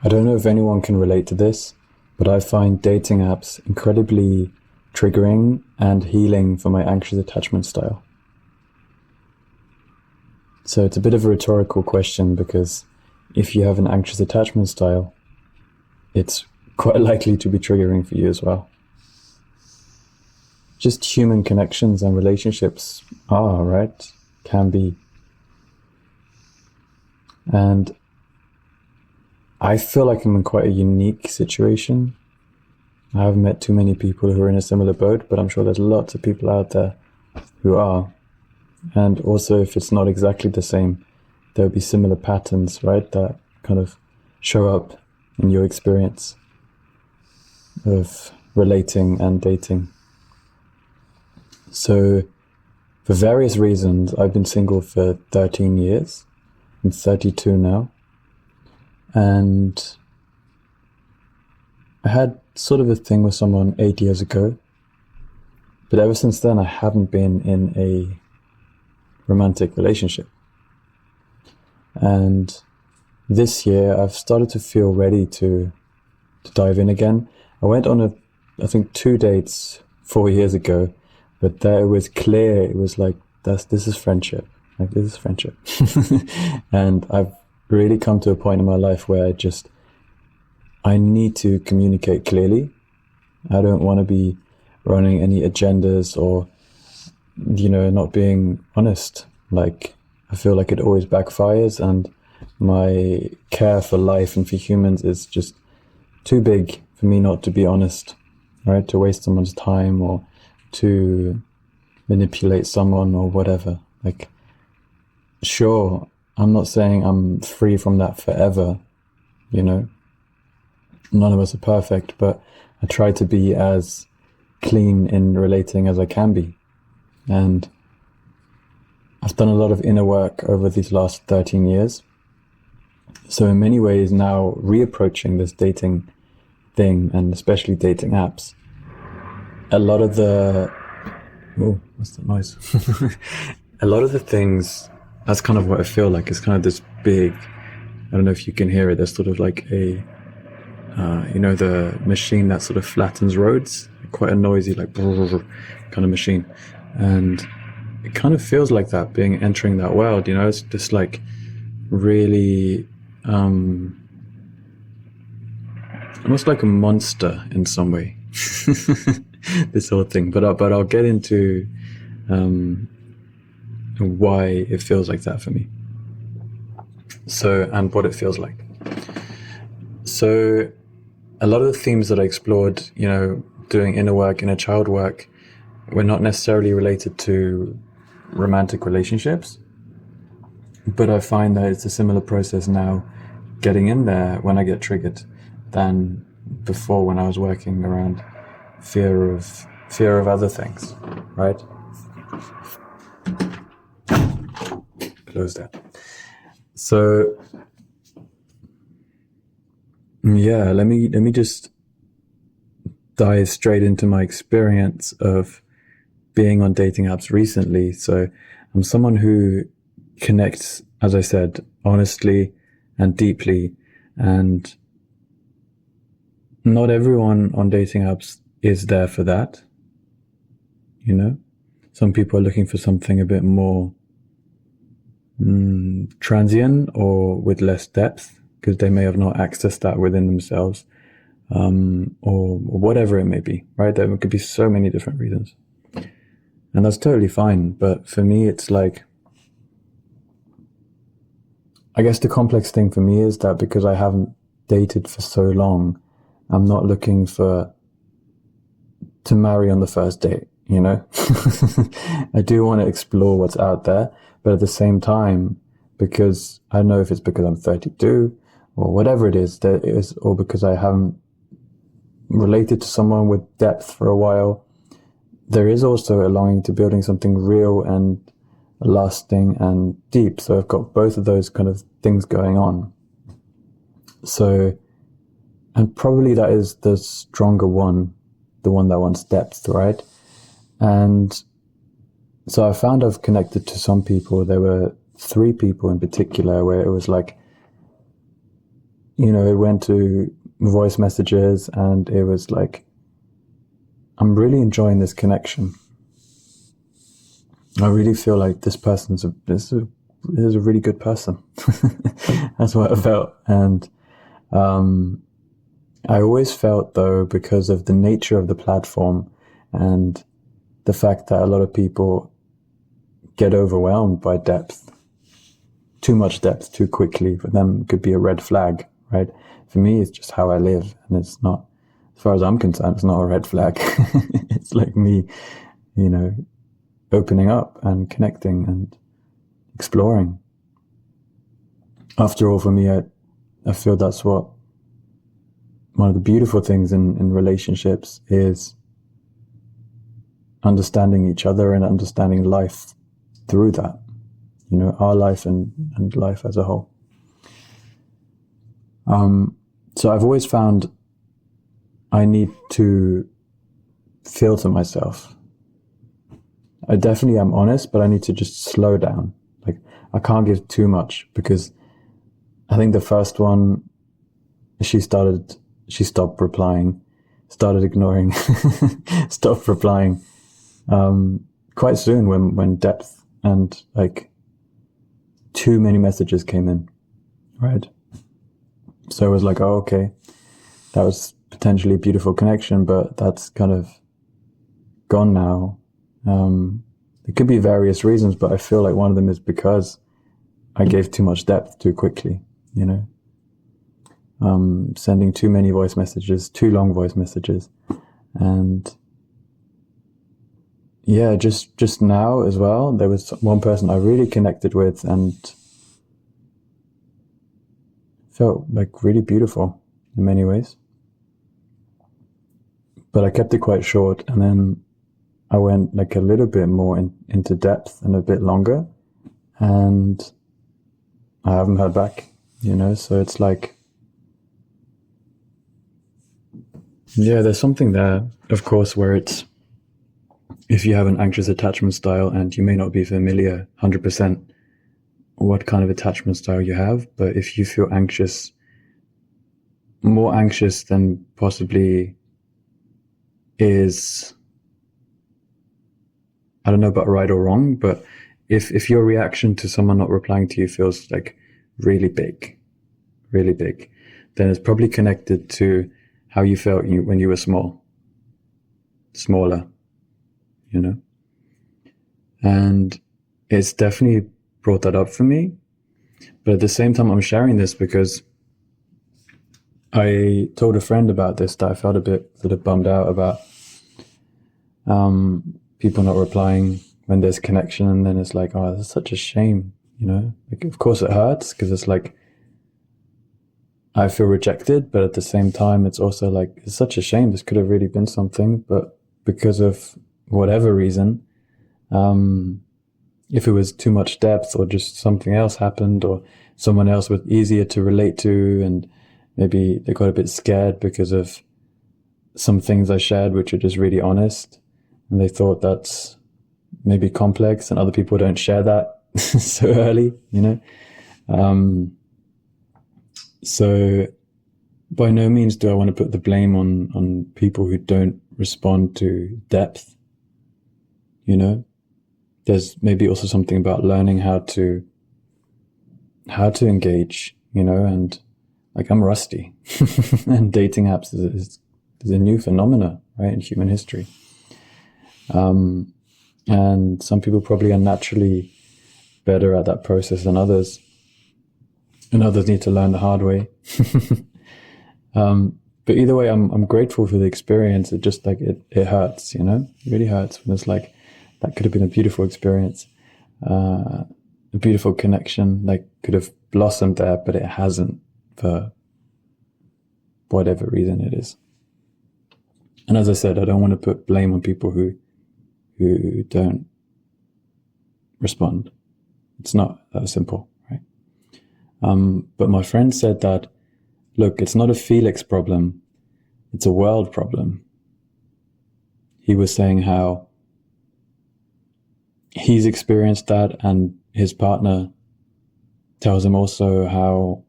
I don't know if anyone can relate to this, but I find dating apps incredibly triggering and healing for my anxious attachment style. So it's a bit of a rhetorical question, because if you have an anxious attachment style, it's quite likely to be triggering for you as well. Just human connections and relationships are, right? Can be. And I feel like I'm in quite a unique situation. I haven't met too many people who are in a similar boat, but I'm sure there's lots of people out there who are. And also, if it's not exactly the same, there'll be similar patterns, right, that kind of show up in your experience of relating and dating. So, for various reasons, I've been single for 13 years. I'm 32 now. And I had sort of a thing with someone 8 years ago. But ever since then, I haven't been in a romantic relationship. And this year, I've started to feel ready to dive in again. I went on I think 2 dates 4 years ago, but there it was clear, it was like, this is friendship. Like, this is friendship. And I've really come to a point in my life where I need to communicate clearly. I don't want to be running any agendas or, not being honest. Like, I feel like it always backfires, and my care for life and for humans is just too big for me not to be honest, right? To waste someone's time or to manipulate someone or whatever. Like, sure, I'm not saying I'm free from that forever, None of us are perfect, but I try to be as clean in relating as I can be. And I've done a lot of inner work over these last 13 years. So in many ways now, reapproaching this dating thing, and especially dating apps, a lot of the... Oh, what's that noise? A lot of the things, that's kind of what I feel like. It's kind of this big... I don't know if you can hear it. There's sort of like a... the machine that sort of flattens roads, quite a noisy, like kind of machine, and it kind of feels like that, entering that world. It's just like really almost like a monster in some way. This whole thing, but I'll get into why it feels like that for me. So, and what it feels like. So, a lot of the themes that I explored, doing inner work, inner child work, were not necessarily related to romantic relationships. But I find that it's a similar process now, getting in there when I get triggered, than before when I was working around fear of other things, right? Close that. So, yeah, let me just dive straight into my experience of being on dating apps recently. So I'm someone who connects, as I said, honestly and deeply, and not everyone on dating apps is there for that. Some people are looking for something a bit more transient or with less depth, because they may have not accessed that within themselves, or whatever it may be, right? There could be so many different reasons. And that's totally fine. But for me, it's like, I guess the complex thing for me is that because I haven't dated for so long, I'm not looking to marry on the first date, I do want to explore what's out there, but at the same time, because I don't know if it's because I'm 32 or whatever it is, or because I haven't related to someone with depth for a while, there is also a longing to building something real and lasting and deep. So I've got both of those kind of things going on. So, and probably that is the stronger one, the one that wants depth, right? And so I found I've connected to some people. There were 3 people in particular where it was like, it went to voice messages, and it was like, I'm really enjoying this connection. I really feel like this person's is a really good person. That's what I felt. And I always felt, though, because of the nature of the platform and the fact that a lot of people get overwhelmed by depth, too much depth too quickly, for them could be a red flag, right? For me, it's just how I live, and it's not, as far as I'm concerned, it's not a red flag. It's like me, opening up and connecting and exploring. After all, for me, I feel that's what one of the beautiful things in relationships is, understanding each other and understanding life through that, our life and life as a whole. So I've always found I need to filter myself. I definitely am honest, but I need to just slow down. Like, I can't give too much, because I think the first one, she stopped replying, started ignoring, stopped replying, quite soon when depth and like too many messages came in, right? So it was like, oh, okay, that was potentially a beautiful connection, but that's kind of gone now. It could be various reasons, but I feel like one of them is because I gave too much depth too quickly, sending too many voice messages, too long voice messages. And yeah, just now as well, there was one person I really connected with and felt like really beautiful in many ways. But I kept it quite short, and then I went like a little bit more into depth and a bit longer, and I haven't heard back, so it's like, yeah, there's something there, of course, where it's, if you have an anxious attachment style, and you may not be familiar 100% what kind of attachment style you have, but if you feel anxious, more anxious than possibly is, I don't know about right or wrong, but if your reaction to someone not replying to you feels like really big, then it's probably connected to how you felt when you were smaller, and it's definitely brought that up for me. But at the same time, I'm sharing this because I told a friend about this, that I felt a bit sort of bummed out about people not replying when there's connection, and then it's like, oh, that's such a shame, like, of course it hurts, because it's like, I feel rejected, but at the same time, it's also like, it's such a shame, this could have really been something, but because of whatever reason, if it was too much depth, or just something else happened, or someone else was easier to relate to, and maybe they got a bit scared because of some things I shared, which are just really honest, and they thought that's maybe complex, and other people don't share that so early, so by no means do I want to put the blame on people who don't respond to depth. There's maybe also something about learning how to engage, and like, I'm rusty and dating apps is a new phenomena, right, in human history. And some people probably are naturally better at that process than others, and others need to learn the hard way. But either way, I'm grateful for the experience. It just like, it hurts, it really hurts when it's like, that could have been a beautiful experience, a beautiful connection, like, could have blossomed there, but it hasn't, for whatever reason it is. And as I said, I don't want to put blame on people who don't respond. It's not that simple, right? But my friend said that, look, it's not a Felix problem, it's a world problem. He was saying how he's experienced that, and his partner tells him also how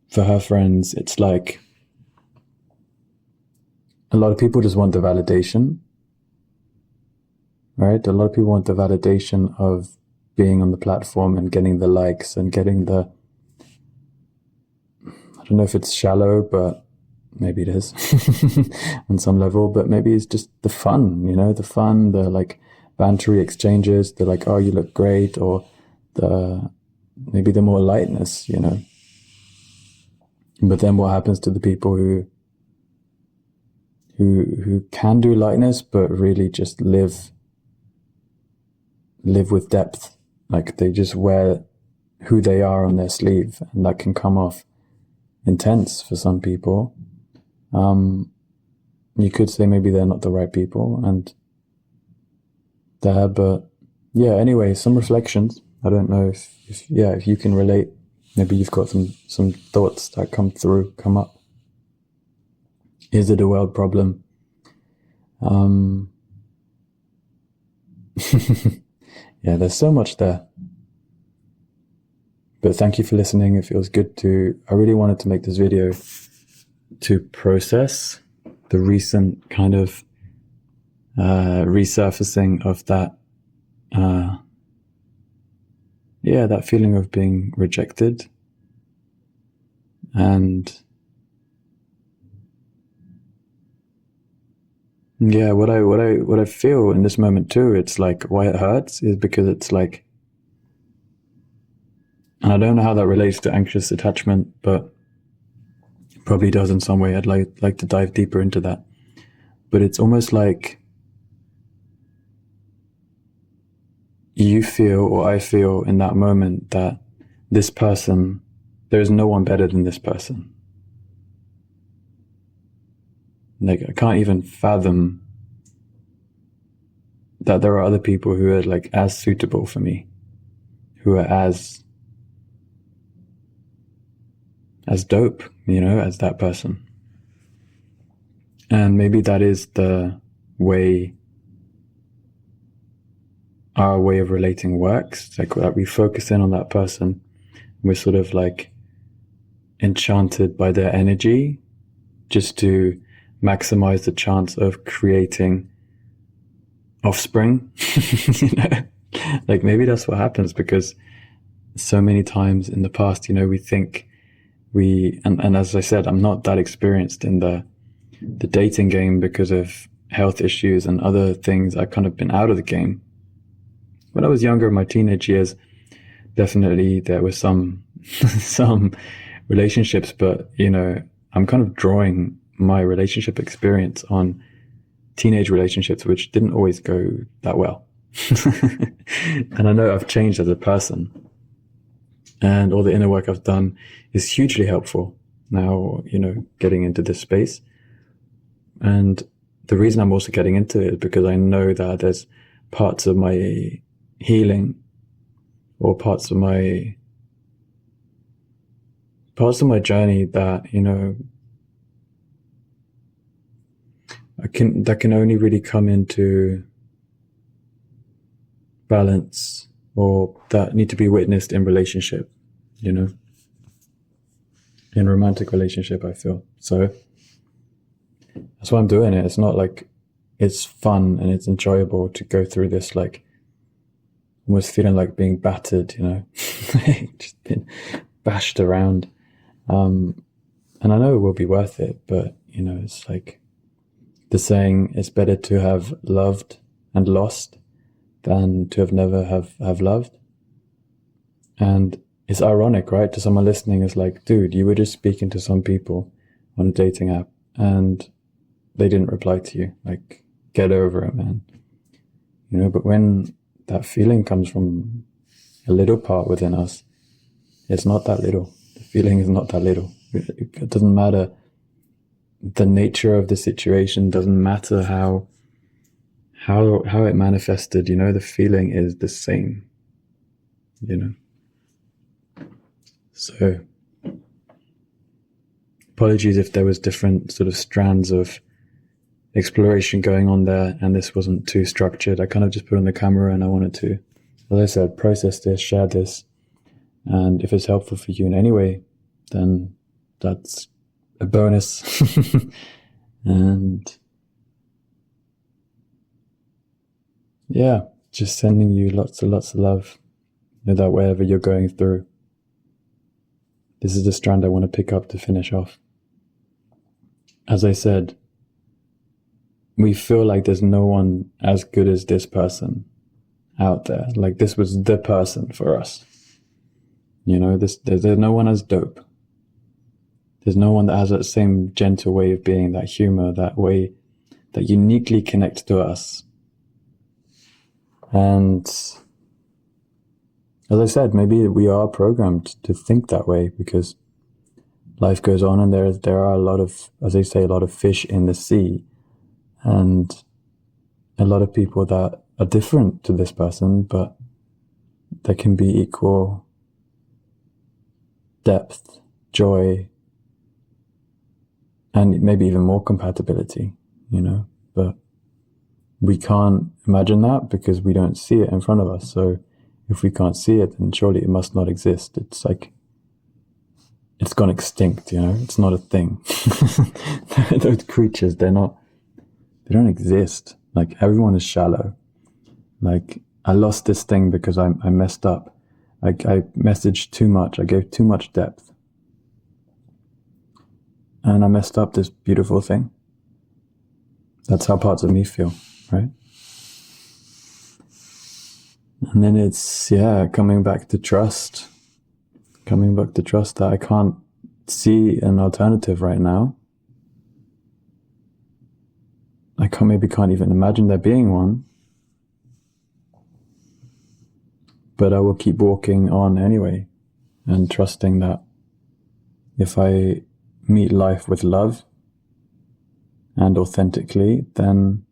for her friends, it's like a lot of people just want the validation, right? A lot of people want the validation of being on the platform and getting the likes and getting the, I don't know if it's shallow, but maybe it is on some level, but maybe it's just the fun, the fun, the like bantery exchanges, the like, oh, you look great, or maybe the more lightness, But then what happens to the people who can do lightness, but really just live with depth? Like they just wear who they are on their sleeve, and that can come off intense for some people. You could say maybe they're not the right people, but yeah, anyway, some reflections. I don't know if you can relate. Maybe you've got some thoughts that come up. Is it a world problem? Yeah, there's so much there. But thank you for listening. It feels good I really wanted to make this video to process the recent kind of resurfacing of that, that feeling of being rejected. And yeah, what I feel in this moment too, it's like why it hurts is because it's like, and I don't know how that relates to anxious attachment, but it probably does in some way. I'd like to dive deeper into that. But it's almost like you feel, or I feel in that moment, that this person, there is no one better than this person. Like, I can't even fathom that there are other people who are like as suitable for me, who are as dope, as that person. And maybe that is the way our way of relating works. Like that we focus in on that person. We're sort of like enchanted by their energy just to maximize the chance of creating offspring. Like maybe that's what happens, because so many times in the past, we think and as I said, I'm not that experienced in the dating game because of health issues and other things. I've kind of been out of the game. When I was younger, in my teenage years, definitely there were some relationships, but I'm kind of drawing my relationship experience on teenage relationships, which didn't always go that well. And I know I've changed as a person, and all the inner work I've done is hugely helpful now, getting into this space. And the reason I'm also getting into it is because I know that there's parts of my healing, or parts of my journey that, that can only really come into balance, or that need to be witnessed in relationship, in romantic relationship, I feel. So that's why I'm doing it. It's not like it's fun and it's enjoyable to go through this, like almost feeling like being battered, just been bashed around. And I know it will be worth it, but it's like the saying, it's better to have loved and lost than to have never have loved. And it's ironic, right? To someone listening, it's like, dude, you were just speaking to some people on a dating app and they didn't reply to you. Like, get over it, man. But when that feeling comes from a little part within us, it's not that little. The feeling is not that little. It doesn't matter the nature of the situation, doesn't matter how it manifested, the feeling is the same, So apologies if there was different sort of strands of exploration going on there and this wasn't too structured. I kind of just put on the camera and I wanted to, as I said, process this, share this. And if it's helpful for you in any way, then that's a bonus. And yeah, just sending you lots and lots of love, that wherever you're going through. This is the strand I want to pick up to finish off. As I said, we feel like there's no one as good as this person out there. Like this was the person for us. There's no one as dope. There's no one that has that same gentle way of being, that humor, that way that uniquely connects to us. And as I said, maybe we are programmed to think that way because life goes on, and there are a lot of, as they say, a lot of fish in the sea, and a lot of people that are different to this person, but there can be equal depth, joy, and maybe even more compatibility, but we can't imagine that because we don't see it in front of us. So if we can't see it, then surely it must not exist. It's like, it's gone extinct, it's not a thing. Those creatures, they don't exist. Like, everyone is shallow. Like, I lost this thing because I messed up. I messaged too much. I gave too much depth. And I messed up this beautiful thing. That's how parts of me feel, right? And then it's, coming back to trust. Coming back to trust that I can't see an alternative right now. I maybe can't even imagine there being one. But I will keep walking on anyway, and trusting that if I meet life with love and authentically, then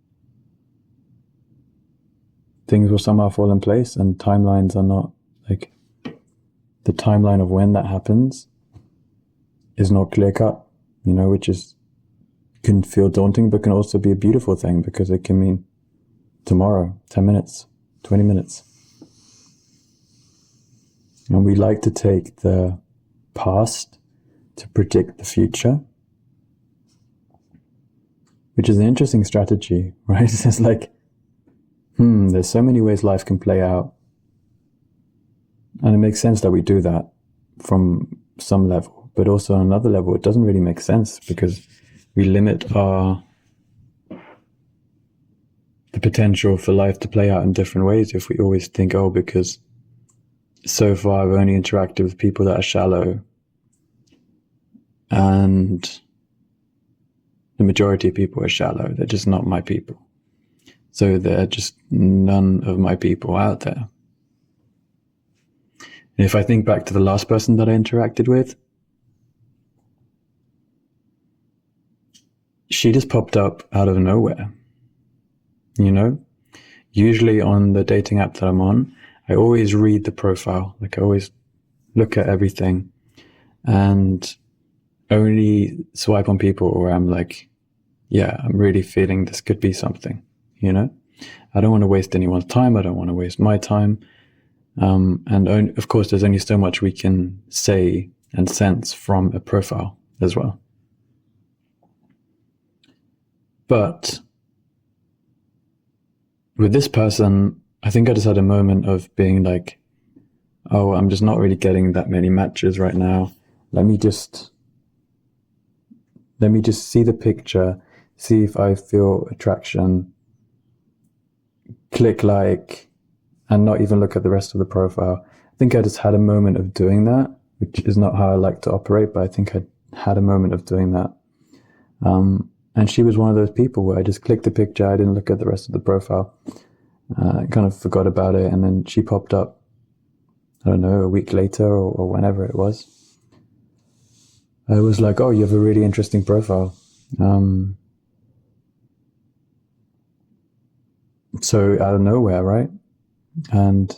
things will somehow fall in place, and timelines are not like, the timeline of when that happens is not clear cut, which can feel daunting, but can also be a beautiful thing because it can mean tomorrow, 10 minutes, 20 minutes. And we like to take the past to predict the future, which is an interesting strategy, right? It's like, there's so many ways life can play out. And it makes sense that we do that from some level, but also on another level, it doesn't really make sense because we limit the potential for life to play out in different ways if we always think, because so far I've only interacted with people that are shallow, and the majority of people are shallow. They're just not my people. So they're just none of my people out there. And if I think back to the last person that I interacted with, she just popped up out of nowhere. Usually on the dating app that I'm on, I always read the profile. Like, I always look at everything and only swipe on people where I'm like, I'm really feeling this could be something, I don't want to waste anyone's time. I don't want to waste my time. Of course, there's only so much we can say and sense from a profile as well. But with this person, I think I just had a moment of being like, I'm just not really getting that many matches right now. Let me just see the picture, see if I feel attraction, click like, and not even look at the rest of the profile. I think I just had a moment of doing that, which is not how I like to operate, but I think I had a moment of doing that. And she was one of those people where I just clicked the picture, I didn't look at the rest of the profile. I kind of forgot about it, and then she popped up, I don't know, a week later or whenever it was. I was like, you have a really interesting profile. So out of nowhere, right? And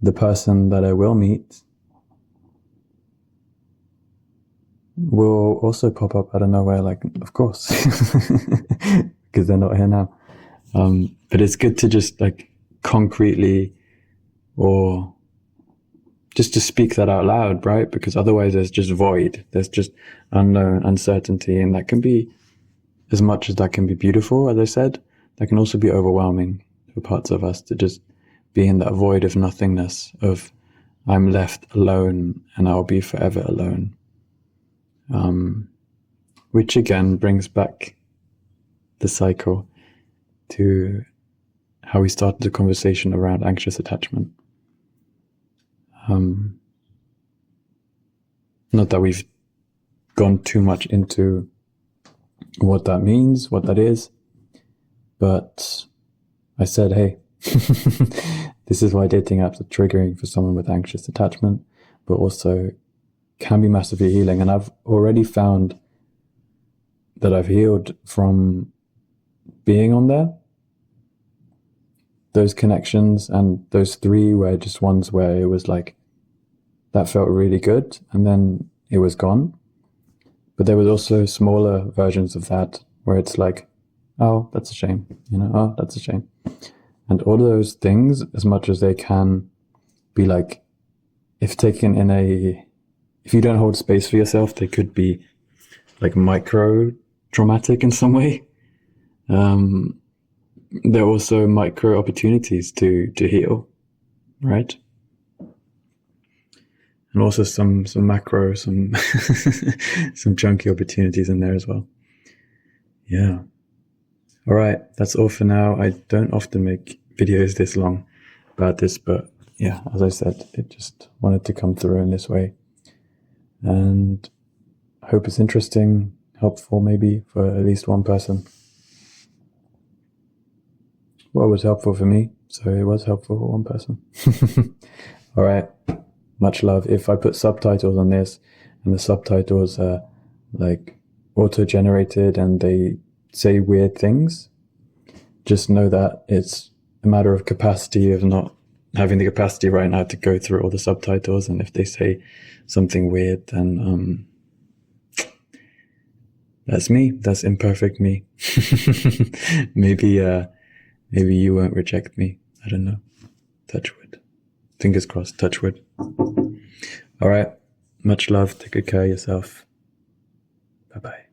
the person that I will meet will also pop up out of nowhere, like, of course, because they're not here now. But it's good to just like concretely or just to speak that out loud, right? Because otherwise there's just void. There's just unknown, uncertainty. And that can be, as much as that can be beautiful, as I said, that can also be overwhelming for parts of us to just be in that void of nothingness, of I'm left alone and I'll be forever alone. Which again brings back the cycle to how we started the conversation around anxious attachment. Not that we've gone too much into what that means, what that is, but I said, hey, this is why dating apps are triggering for someone with anxious attachment, but also can be massively healing. And I've already found that I've healed from being on there. Those connections, and those 3 were just ones where it was like, that felt really good, and then it was gone. But there was also smaller versions of that where it's like, oh, that's a shame, oh, that's a shame. And all of those things, as much as they can be like, if taken in if you don't hold space for yourself, they could be like micro traumatic in some way. There are also micro opportunities to heal, right? And also some macro, some chunky opportunities in there as well. Yeah. All right. That's all for now. I don't often make videos this long about this, but yeah, as I said, it just wanted to come through in this way. And I hope it's interesting, helpful maybe for at least one person. Well, it was helpful for me, so it was helpful for one person. All right. Much love. If I put subtitles on this and the subtitles are like auto-generated and they say weird things, just know that it's a matter of capacity, of not having the capacity right now to go through all the subtitles. And if they say something weird, then that's me. That's imperfect me. Maybe you won't reject me. I don't know. Touch wood. Fingers crossed. Touch wood. All right. Much love. Take good care of yourself. Bye-bye.